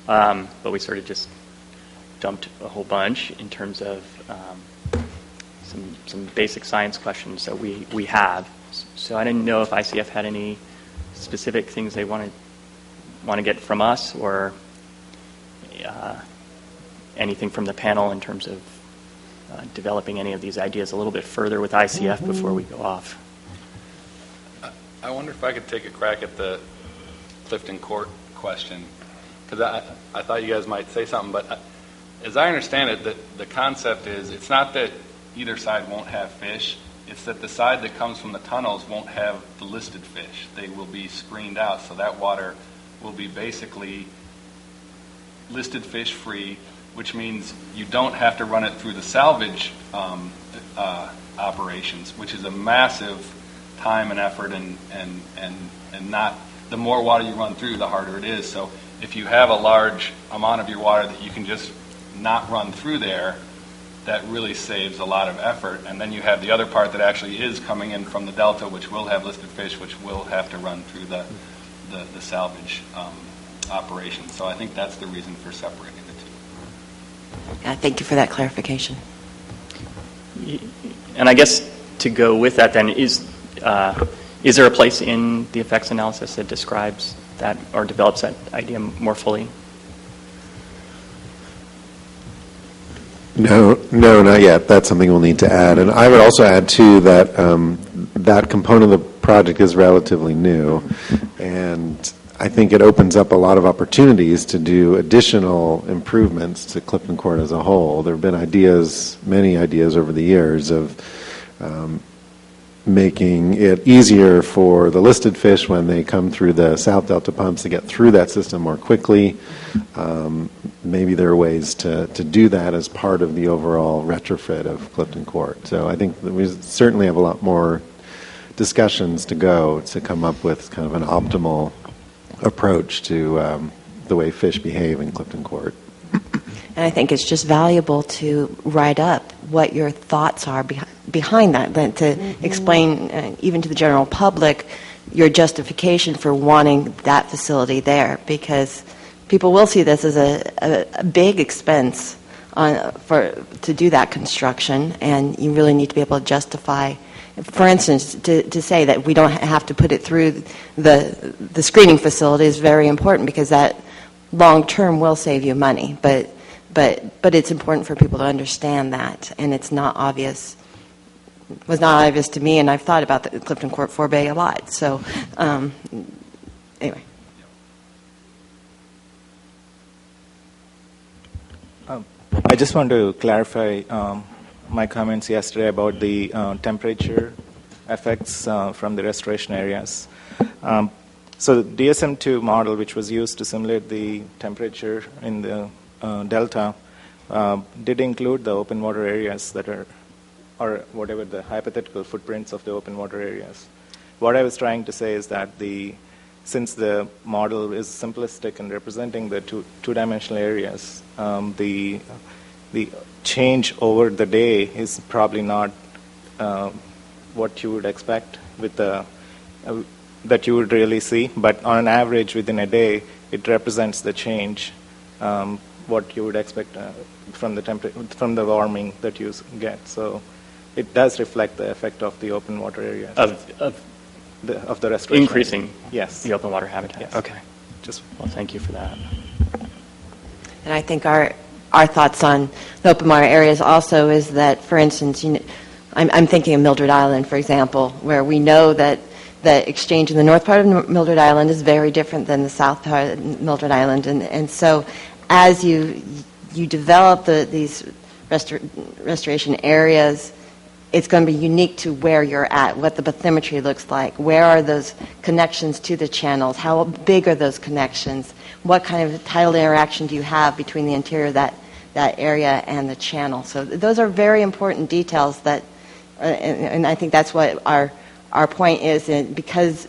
but we sort of just dumped a whole bunch in terms of some basic science questions that we have. So I didn't know if ICF had any specific things they want to get from us, or anything from the panel in terms of developing any of these ideas a little bit further with ICF before we go off. I wonder if I could take a crack at the Clifton Court question, because I thought you guys might say something, but as I understand it, the concept is it's not that either side won't have fish, it's that the side that comes from the tunnels won't have the listed fish. They will be screened out, so that water will be basically listed fish free, which means you don't have to run it through the salvage operations, which is a massive time and effort, and not, the more water you run through, the harder it is. So if you have a large amount of your water that you can just not run through there, that really saves a lot of effort. And then you have the other part that actually is coming in from the delta, which will have listed fish, which will have to run through the salvage operation. So I think that's the reason for separating the two. Yeah, thank you for that clarification. And I guess to go with that then, is there a place in the effects analysis that describes that or develops that idea more fully? No, not yet. That's something we'll need to add. And I would also add, too, that that component of the project is relatively new. And I think it opens up a lot of opportunities to do additional improvements to Clifton Court as a whole. There have been ideas, many ideas over the years of making it easier for the listed fish when they come through the South Delta pumps to get through that system more quickly. Maybe there are ways to do that as part of the overall retrofit of Clifton Court. So I think that we certainly have a lot more discussions to go to come up with kind of an optimal approach to the way fish behave in Clifton Court. And I think it's just valuable to write up what your thoughts are behind that, then to explain even to the general public your justification for wanting that facility there, because people will see this as a big expense to do that construction, and you really need to be able to justify. For instance, to say that we don't have to put it through the screening facility is very important, because that long term will save you money. But it's important for people to understand that, and it's not obvious. Was not obvious to me, and I've thought about the Clifton Court forebay a lot. So anyway. I just want to clarify my comments yesterday about the temperature effects from the restoration areas. So the DSM-2 model, which was used to simulate the temperature in the delta, did include the open water areas that are, or whatever the hypothetical footprints of the open water areas. What I was trying to say is that since the model is simplistic in representing the two-dimensional areas, the change over the day is probably not what you would expect with that you would really see. But on an average, within a day, it represents the change, what you would expect from the warming that you get. So it does reflect the effect of the open water areas. Of the restoration. Increasing yes. the open water habitat. Yes. Okay. Well, thank you for that. And I think our thoughts on the open water areas also is that, for instance, I'm thinking of Mildred Island, for example, where we know that the exchange in the north part of Mildred Island is very different than the south part of Mildred Island. And so as you develop these restoration areas, it's going to be unique to where you're at, what the bathymetry looks like, where are those connections to the channels, how big are those connections, what kind of tidal interaction do you have between the interior of that area and the channel. So those are very important details that, and I think that's what our point is, because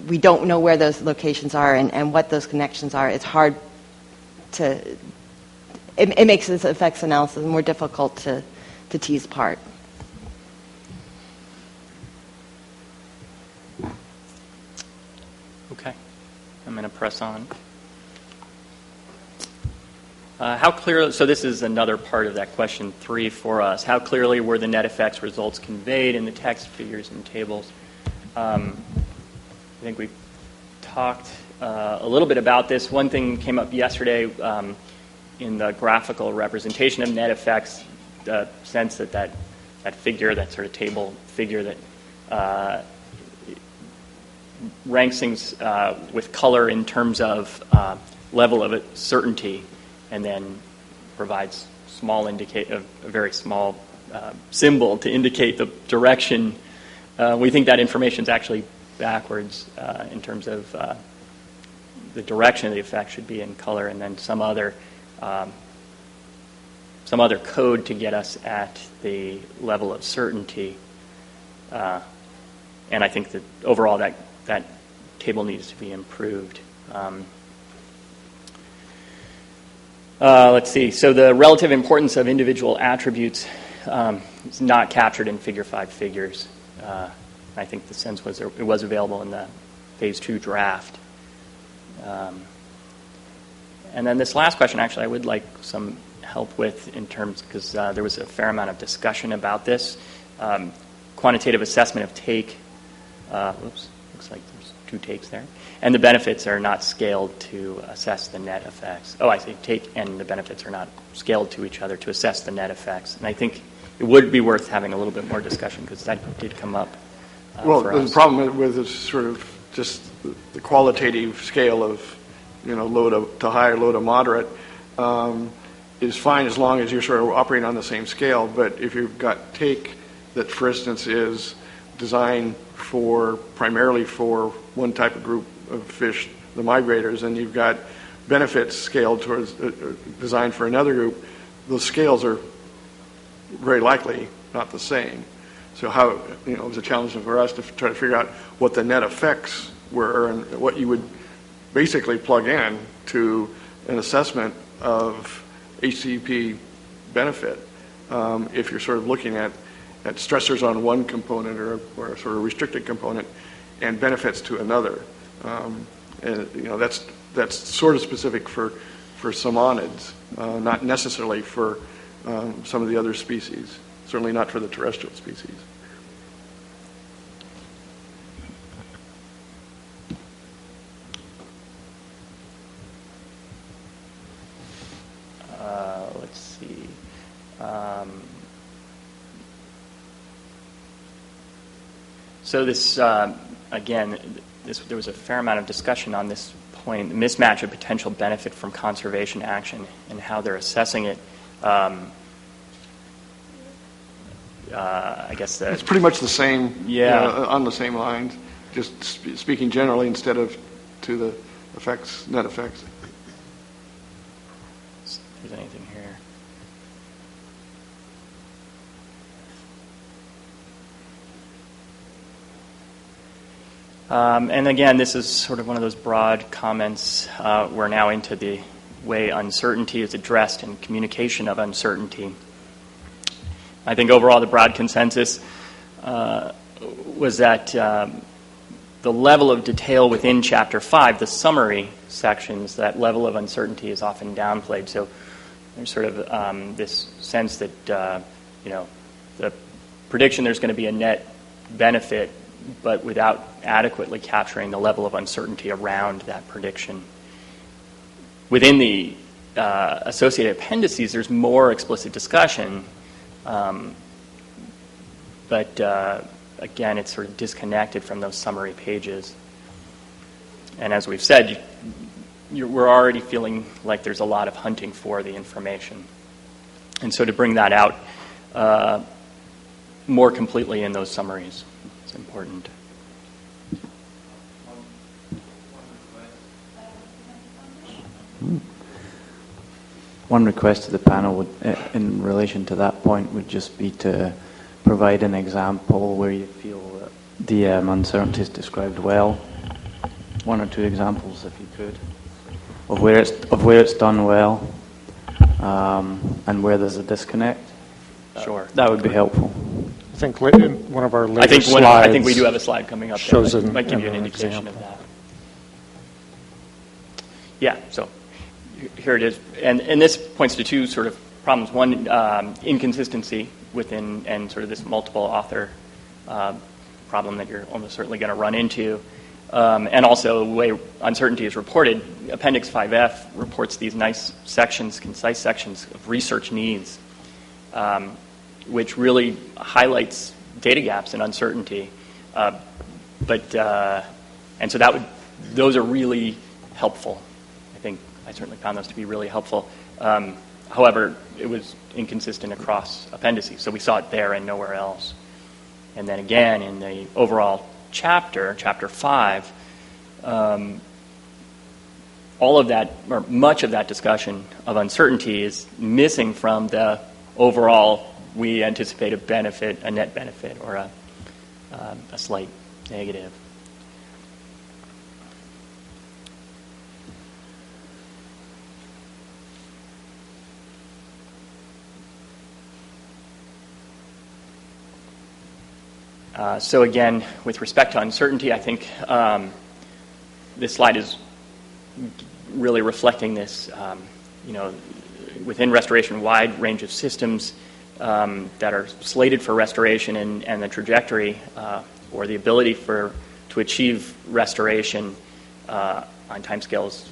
we don't know where those locations are and what those connections are, it's hard to, it makes this effects analysis more difficult to tease apart. Okay, I'm going to press on. How clear, so this is another part of that question 3 for us. How clearly were the net effects results conveyed in the text, figures, and tables? I think we talked a little bit about this. One thing came up yesterday in the graphical representation of net effects, the sense that that figure, that sort of table figure that ranks things with color in terms of level of certainty, and then provides a very small symbol to indicate the direction. We think that information is actually backwards in terms of the direction of the effect should be in color, and then some other code to get us at the level of certainty. And I think that overall that table needs to be improved. Let's see. So the relative importance of individual attributes is not captured in Figure 5 figures. I think the sense was it was available in the Phase 2 draft. And then this last question, actually, I would like some help with in terms, because there was a fair amount of discussion about this. Quantitative assessment of take. Looks like there's 2 takes there. And the benefits are not scaled to assess the net effects. Oh, I see. Take and the benefits are not scaled to each other to assess the net effects. And I think it would be worth having a little bit more discussion, because that did come up Well, for the us. problem with is sort of just the qualitative scale of, low to high or low to moderate is fine as long as you're sort of operating on the same scale. But if you've got take that, for instance, is designed primarily for one type of group of fish, the migrators, and you've got benefits scaled towards designed for another group, those scales are very likely not the same. So it was a challenge for us to try to figure out what the net effects were and what you would basically plug in to an assessment of HCP benefit if you're sort of looking at stressors on one component or a sort of restricted component and benefits to another. That's sort of specific for salmonids, not necessarily for some of the other species, certainly not for the terrestrial species. Let's see. So this, again, there was a fair amount of discussion on this point, the mismatch of potential benefit from conservation action and how they're assessing it. I guess It's pretty much the same, Yeah. On the same lines, just speaking generally instead of to the net effects. If there's anything here. And again, this is sort of one of those broad comments. We're now into the way uncertainty is addressed and communication of uncertainty. I think overall the broad consensus was that the level of detail within Chapter 5, the summary sections, that level of uncertainty is often downplayed. So there's sort of this sense that, the prediction there's going to be a net benefit, but without adequately capturing the level of uncertainty around that prediction. Within the associated appendices, there's more explicit discussion, but again, it's sort of disconnected from those summary pages. And as we've said, we're already feeling like there's a lot of hunting for the information. And so to bring that out more completely in those summaries, it's important. One request to the panel would, in relation to that point would just be to provide an example where you feel that the uncertainty is described well. 1 or 2 examples, if you could, of where it's done well, and where there's a disconnect. Sure. That would be helpful. I think in one of our later slides. I think we do have a slide coming up shows that an might give you an indication example. of that. Yeah. So here it is. And this points to two sort of problems. One, inconsistency within, and sort of this multiple author problem that you're almost certainly going to run into. And also the way uncertainty is reported. Appendix 5F reports these nice sections, concise sections of research needs, which really highlights data gaps and uncertainty. And so those are really helpful. I think I certainly found those to be really helpful. However, it was inconsistent across appendices, so we saw it there and nowhere else. And then again, in the overall chapter 5, all of that, or much of that discussion of uncertainty is missing from the overall, we anticipate a benefit, a net benefit, or a slight negative. So again, with respect to uncertainty, I think this slide is really reflecting this, within restoration, wide range of systems that are slated for restoration, and the trajectory or the ability to achieve restoration on timescales,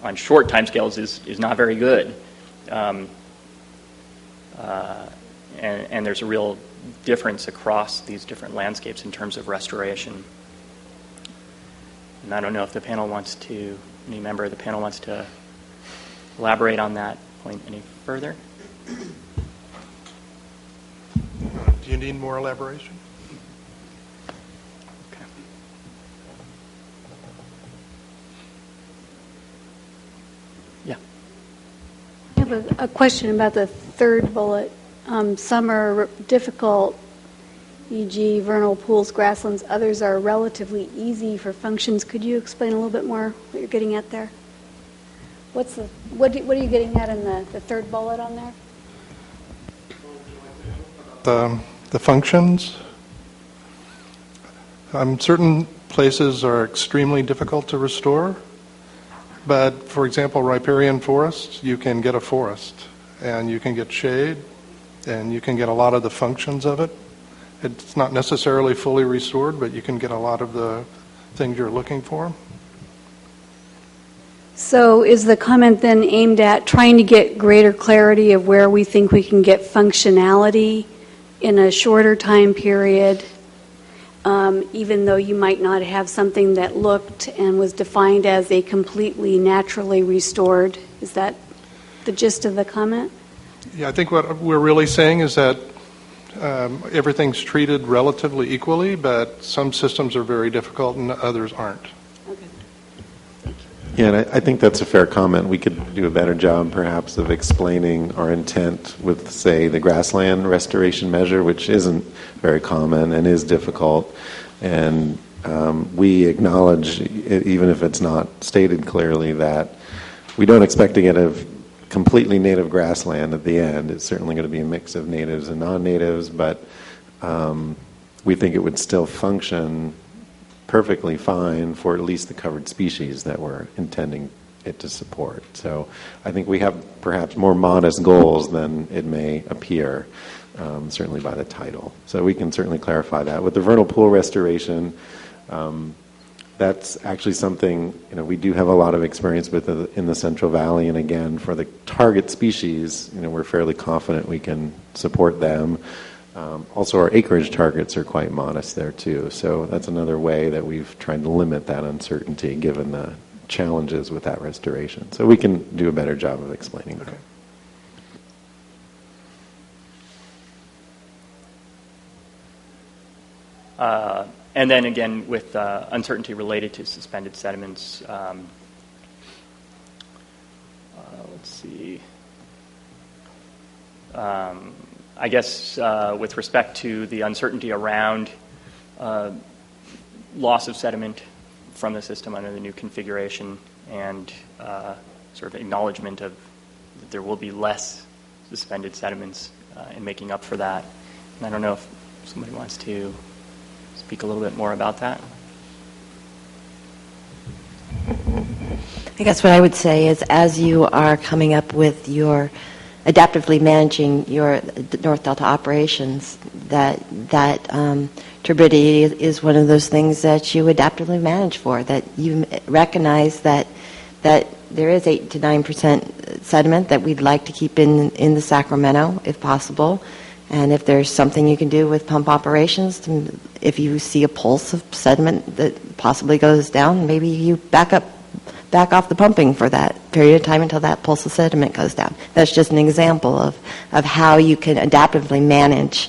on short timescales is not very good. And there's a real difference across these different landscapes in terms of restoration. And I don't know if any member of the panel wants to elaborate on that point any further. Do you need more elaboration? Okay. Yeah. I have a question about the third bullet. Some are difficult, e.g. vernal pools, grasslands. Others are relatively easy for functions. Could you explain a little bit more what you're getting at there? What are you getting at in the third bullet on there? The functions. Certain places are extremely difficult to restore, but for example, riparian forests, you can get a forest, and you can get shade, and you can get a lot of the functions of it. It's not necessarily fully restored, but you can get a lot of the things you're looking for. So is the comment then aimed at trying to get greater clarity of where we think we can get functionality in a shorter time period, even though you might not have something that looked and was defined as a completely naturally restored? Is that the gist of the comment? Yeah, I think what we're really saying is that everything's treated relatively equally, but some systems are very difficult and others aren't. Okay. Yeah, and I think that's a fair comment. We could do a better job, perhaps, of explaining our intent with, say, the grassland restoration measure, which isn't very common and is difficult. And we acknowledge, even if it's not stated clearly, that we don't expect to get a completely native grassland at the end. It's certainly going to be a mix of natives and non-natives, but we think it would still function perfectly fine for at least the covered species that we're intending it to support. So I think we have perhaps more modest goals than it may appear, certainly by the title. So we can certainly clarify that. With the vernal pool restoration, that's actually something we do have a lot of experience with in the Central Valley, and again, for the target species, we're fairly confident we can support them. Also, our acreage targets are quite modest there too, so that's another way that we've tried to limit that uncertainty given the challenges with that restoration. So we can do a better job of explaining that. And then again, with uncertainty related to suspended sediments, let's see. I guess with respect to the uncertainty around loss of sediment from the system under the new configuration, and sort of acknowledgement of that there will be less suspended sediments in making up for that. And I don't know if somebody wants to speak a little bit more about that. I guess what I would say is, as you are coming up with your adaptively managing your North Delta operations, that turbidity is one of those things that you adaptively manage for, that you recognize that there is 8 to 9% sediment that we'd like to keep in the Sacramento, if possible. And if there's something you can do with pump operations, if you see a pulse of sediment that possibly goes down, maybe you back off the pumping for that period of time until that pulse of sediment goes down. That's just an example of how you can adaptively manage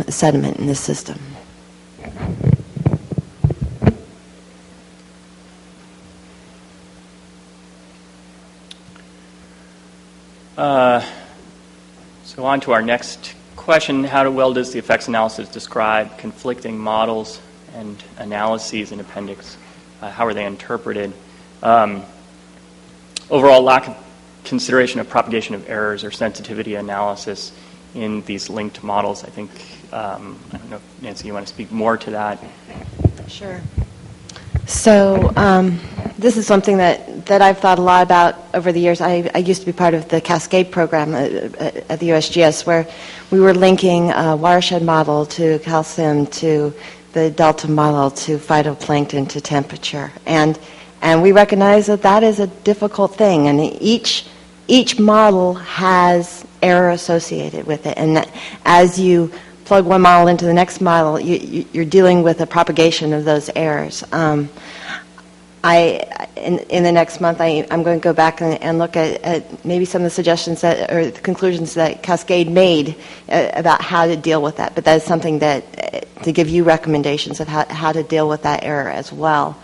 sediment in the system. So on to our next question. How well does the effects analysis describe conflicting models and analyses in appendix? How are they interpreted? Overall lack of consideration of propagation of errors or sensitivity analysis in these linked models. I think, I don't know if Nancy, you want to speak more to that? Sure. So this is something that I've thought a lot about over the years. I used to be part of the Cascade program at the USGS, where we were linking a watershed model to calcium, to the delta model, to phytoplankton, to temperature. And we recognize that is a difficult thing, and each model has error associated with it. And as you plug one model into the next model, you're dealing with a propagation of those errors. In the next month, I'm going to go back and look at maybe some of the suggestions or the conclusions that Cascade made about how to deal with that. But that is something that to give you recommendations of how to deal with that error as well.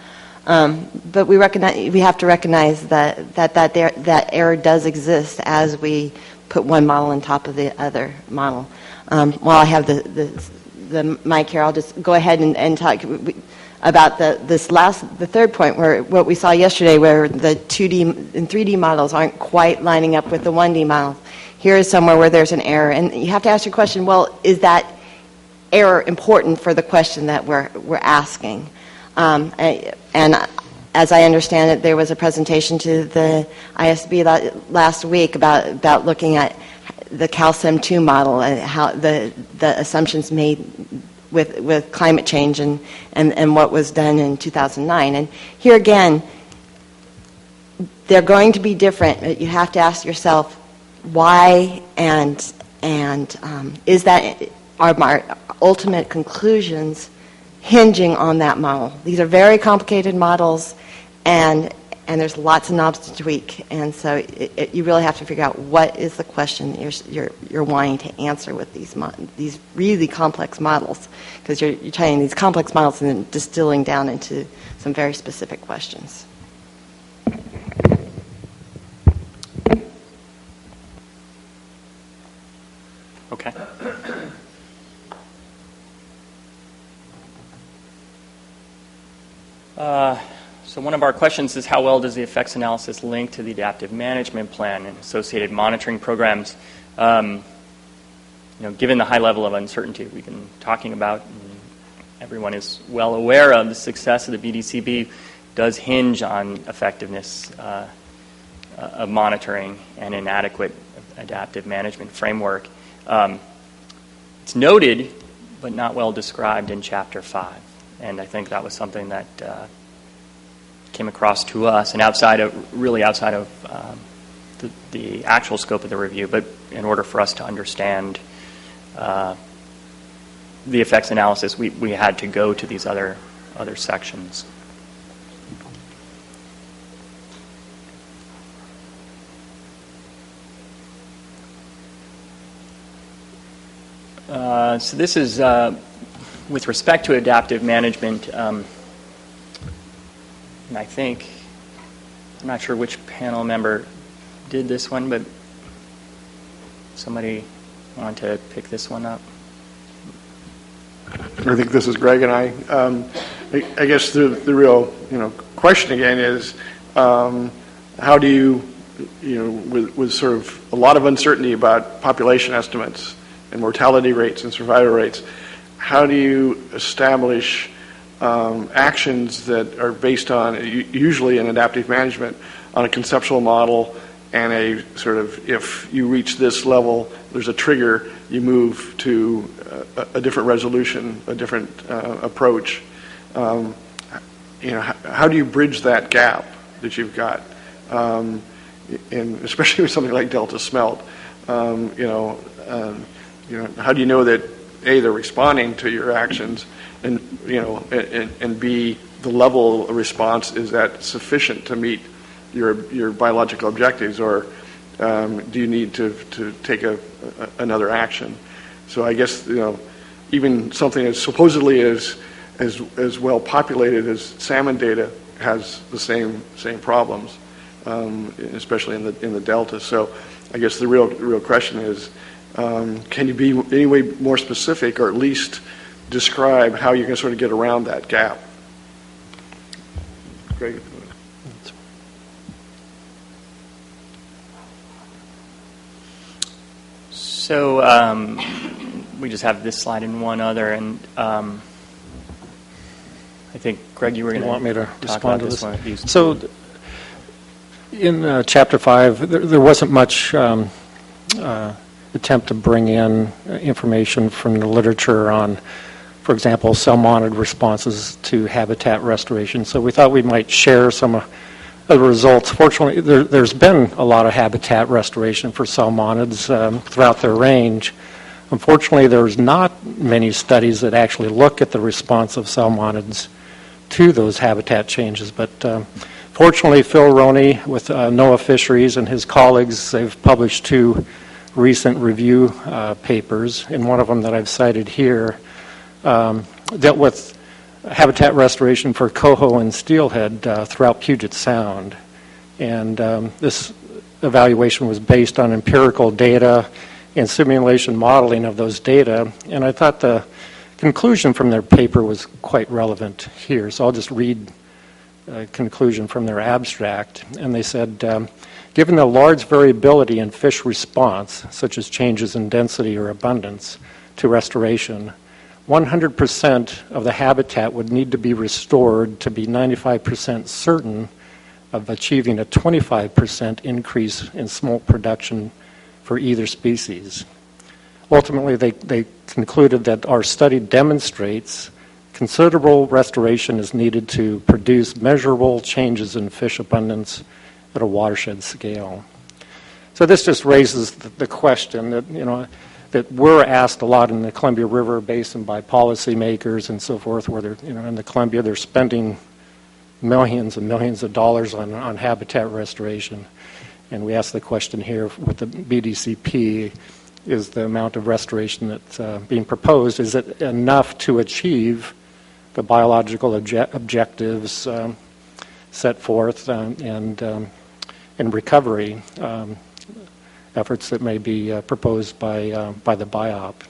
But we have to recognize that error does exist as we put one model on top of the other model. While I have the mic here, I'll just go ahead and talk about the third point, where what we saw yesterday, where the 2D and 3D models aren't quite lining up with the 1D model. Here is somewhere where there's an error, and you have to ask your question: well, is that error important for the question that we're asking? And as I understand it, there was a presentation to the ISB last week about looking at the CalSim-2 model and how the assumptions made with climate change and what was done in 2009. And here again, they're going to be different. You have to ask yourself why, and is that our ultimate conclusions hinging on that model? These are very complicated models, and there's lots of knobs to tweak, and so you really have to figure out what is the question you're wanting to answer with these really complex models, because you're trying these complex models and then distilling down into some very specific questions. Okay. So one of our questions is, how well does the effects analysis link to the adaptive management plan and associated monitoring programs? Given the high level of uncertainty we've been talking about, and everyone is well aware of, the success of the BDCP does hinge on effectiveness of monitoring and inadequate adaptive management framework. It's noted, but not well described in Chapter 5. And I think that was something that came across to us, and outside of the actual scope of the review, but in order for us to understand the effects analysis, we had to go to these other sections. So this is with respect to adaptive management, and I think, I'm not sure which panel member did this one, but somebody want to pick this one up? I think this is Greg and I. I guess the real question again is, how do you with sort of a lot of uncertainty about population estimates and mortality rates and survival rates, how do you establish actions that are based on, usually in adaptive management, on a conceptual model and a sort of, if you reach this level, there's a trigger, you move to a different resolution, a different approach. How do you bridge that gap that you've got? And especially with something like Delta Smelt, how do you know that A, they're responding to your actions, and and B, the level of response, is that sufficient to meet your biological objectives, or do you need to take another action? So I guess even something as supposedly as well populated as salmon data has the same problems, especially in the delta. So I guess the real question is, can you be any way more specific, or at least describe how you can sort of get around that gap? Greg. So we just have this slide and one other, and I think, Greg, you were going to want me to talk about respond to this this? one. So in Chapter 5, there wasn't much attempt to bring in information from the literature on, for example, cell-monitored responses to habitat restoration. So we thought we might share some of the results. Fortunately, there's been a lot of habitat restoration for salmonids throughout their range. Unfortunately, there's not many studies that actually look at the response of salmonids to those habitat changes. But fortunately, Phil Roney with NOAA Fisheries and his colleagues, they've published 2 recent review papers, and one of them that I've cited here dealt with habitat restoration for coho and steelhead throughout Puget Sound. And this evaluation was based on empirical data and simulation modeling of those data. And I thought the conclusion from their paper was quite relevant here. So I'll just read a conclusion from their abstract. And they said, given the large variability in fish response, such as changes in density or abundance, to restoration, 100% of the habitat would need to be restored to be 95% certain of achieving a 25% increase in smolt production for either species. Ultimately, they concluded that our study demonstrates considerable restoration is needed to produce measurable changes in fish abundance at a watershed scale. So this just raises the question that, that we're asked a lot in the Columbia River Basin by policymakers and so forth, where they're, in the Columbia, they're spending millions and millions of dollars on habitat restoration. And we ask the question here with the BDCP, is the amount of restoration that's being proposed, is it enough to achieve the biological objectives set forth and recovery efforts that may be proposed by the BIOP?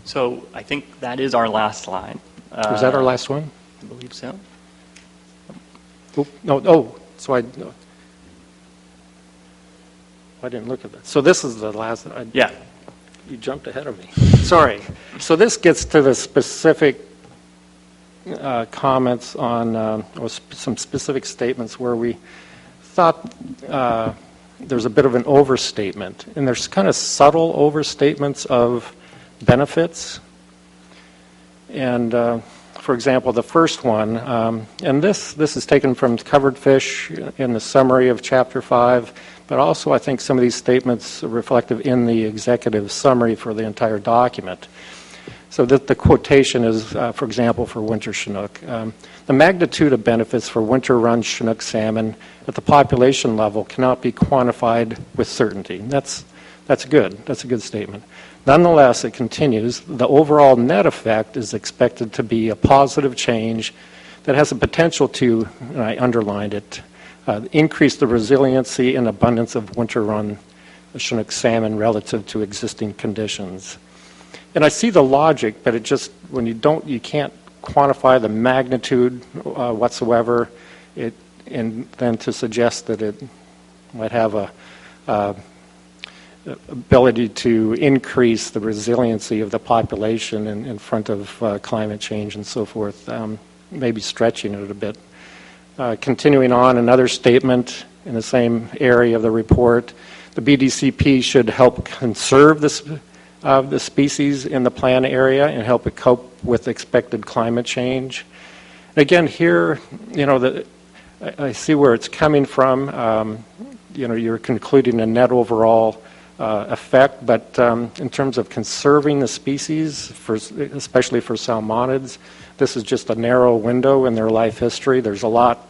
So I think that is our last slide. Was that our last one? I believe so. So I didn't look at that. So this is the last. Yeah. You jumped ahead of me. Sorry. So this gets to the specific comments on or some specific statements where we thought there's a bit of an overstatement, and there's kind of subtle overstatements of benefits. And for example, the first one, and this is taken from Covered Fish in the summary of Chapter 5, but also I think some of these statements are reflective in the executive summary for the entire document. So that the quotation is, for example, for winter Chinook. The magnitude of benefits for winter run Chinook salmon at the population level cannot be quantified with certainty. That's good. That's a good statement. Nonetheless, it continues, the overall net effect is expected to be a positive change that has the potential to, and I underlined it, increase the resiliency and abundance of winter run Chinook salmon relative to existing conditions. And I see the logic, but it just, when you can't quantify the magnitude whatsoever, and then to suggest that it might have a ability to increase the resiliency of the population in front of climate change and so forth. maybe stretching it a bit. Continuing on, another statement in the same area of the report, the BDCP should help conserve the species in the plan area and help it cope with expected climate change. Again, here, I see where it's coming from. You're concluding a net overall effect, but in terms of conserving the species, especially for salmonids, this is just a narrow window in their life history. There's a lot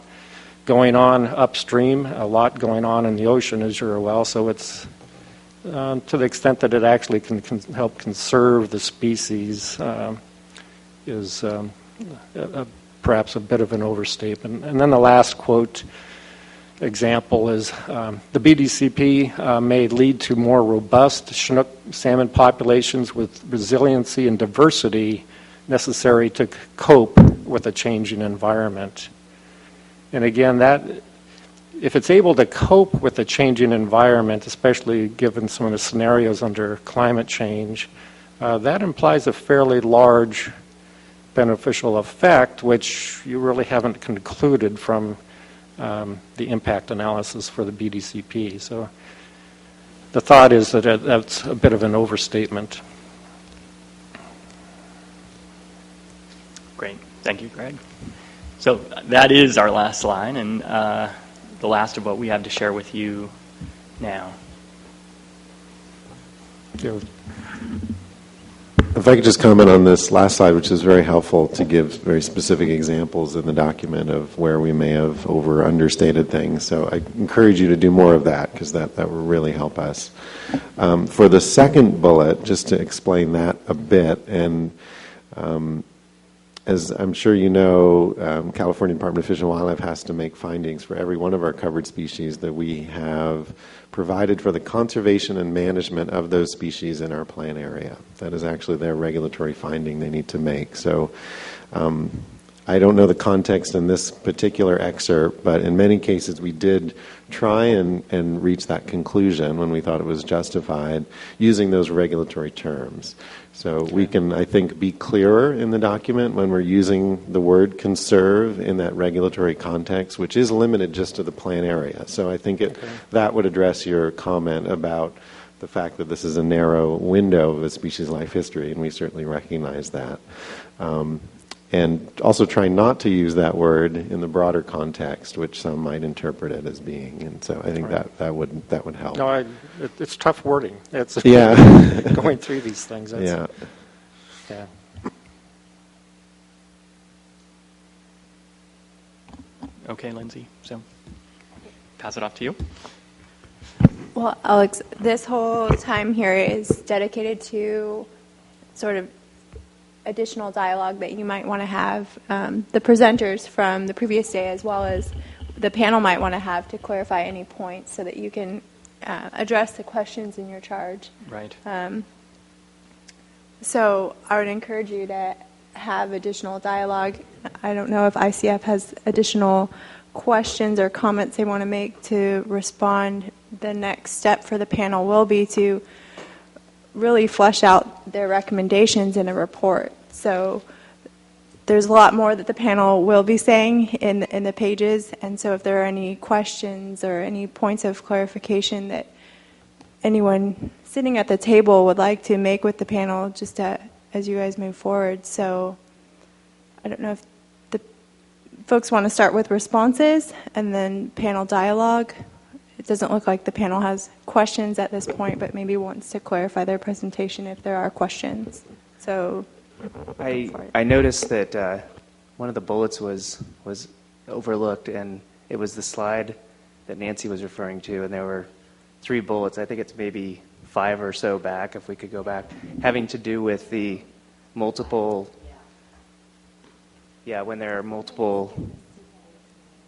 going on upstream, a lot going on in the ocean, as you're well, so it's to the extent that it actually can help conserve the species is perhaps a bit of an overstatement. And then the last quote example is, the BDCP may lead to more robust Chinook salmon populations with resiliency and diversity necessary to cope with a changing environment. And again, that if it's able to cope with the changing environment, especially given some of the scenarios under climate change, that implies a fairly large beneficial effect, which you really haven't concluded from the impact analysis for the BDCP. So the thought is that that's a bit of an overstatement. Great. Thank you, Greg. So that is our last line, and the last of what we have to share with you now. If I could just comment on this last slide, which is very helpful to give very specific examples in the document of where we may have over understated things. So I encourage you to do more of that, because that will really help us. For the second bullet, just to explain that a bit, and as I'm sure you know, California Department of Fish and Wildlife has to make findings for every one of our covered species that we have provided for the conservation and management of those species in our plan area. That is actually their regulatory finding they need to make. So I don't know the context in this particular excerpt, but in many cases we did try and reach that conclusion when we thought it was justified using those regulatory terms. So we can, I think, be clearer in the document when we're using the word conserve in that regulatory context, which is limited just to the plan area. So I think that would address your comment about the fact that this is a narrow window of a species' life history, and we certainly recognize that. And also try not to use that word in the broader context, which some might interpret it as being. And so I think that would help. No, it's tough wording. It's going through these things. Yeah. Okay, Lindsay. So pass it off to you. Well, Alex, this whole time here is dedicated to sort of additional dialogue that you might want to have, the presenters from the previous day as well as the panel might want to have to clarify any points so that you can address the questions in your charge. Right. So I would encourage you to have additional dialogue. I don't know if ICF has additional questions or comments they want to make to respond. The next step for the panel will be to really flesh out their recommendations in a report. So there's a lot more that the panel will be saying in the pages, and so if there are any questions or any points of clarification that anyone sitting at the table would like to make with the panel just as you guys move forward. So I don't know if the folks want to start with responses and then panel dialogue. It doesn't look like the panel has questions at this point, but maybe wants to clarify their presentation if there are questions. So I noticed that one of the bullets was overlooked, and it was the slide that Nancy was referring to, and there were 3 bullets. I think it's maybe 5 or so back, if we could go back, having to do with the multiple, when there are multiple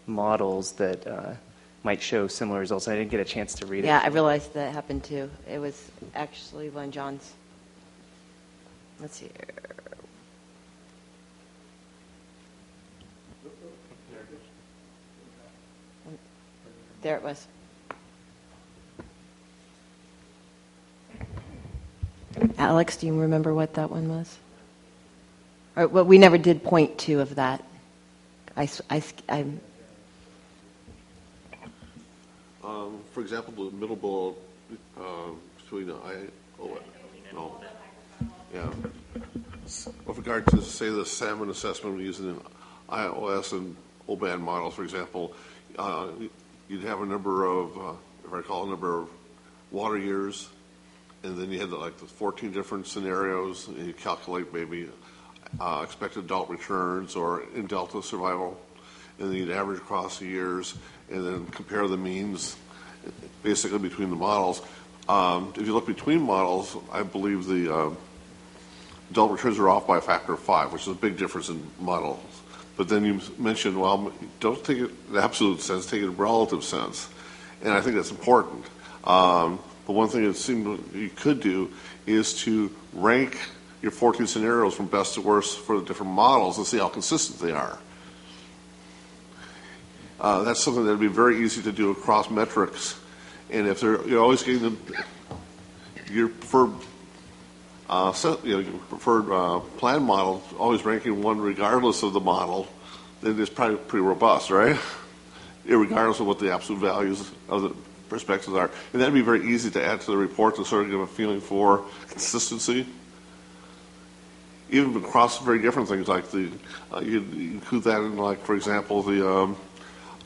models that might show similar results. I didn't get a chance to read it. Yeah, I realized that happened too. It was actually one John's. Let's see here. There it was. Alex, do you remember what that one was? Or, well, we never did point 2 of that. I'm For example, the middle bullet between with regard to, say, the salmon assessment using an iOS and O-band models, for example, you'd have a number of, if I recall, a number of water years, and then you had like the 14 different scenarios, and you calculate maybe expected adult returns or in delta survival, and then you'd average across the years, and then compare the means basically between the models. If you look between models, I believe the adult returns are off by a factor of 5, which is a big difference in models. But then you mentioned, well, don't take it in absolute sense, take it in relative sense. And I think that's important. But one thing it seemed you could do is to rank your 14 scenarios from best to worst for the different models and see how consistent they are. That's something that would be very easy to do across metrics. And if you're always getting your preferred plan model, always ranking one regardless of the model, then it's probably pretty robust, right? Irregardless of what the absolute values of the perspectives are. And that'd be very easy to add to the report to sort of give a feeling for consistency. Even across very different things, like you include that in, like, for example, the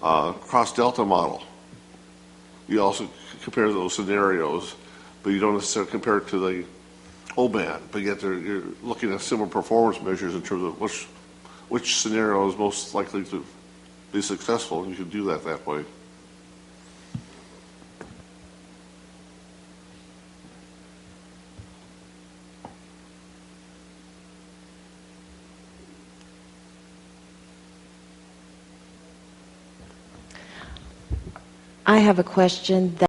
cross-delta model. You also compare those scenarios, but you don't necessarily compare it to the O-band, but yet you're looking at similar performance measures in terms of which scenario is most likely to be successful, and you can do that way. I have a question that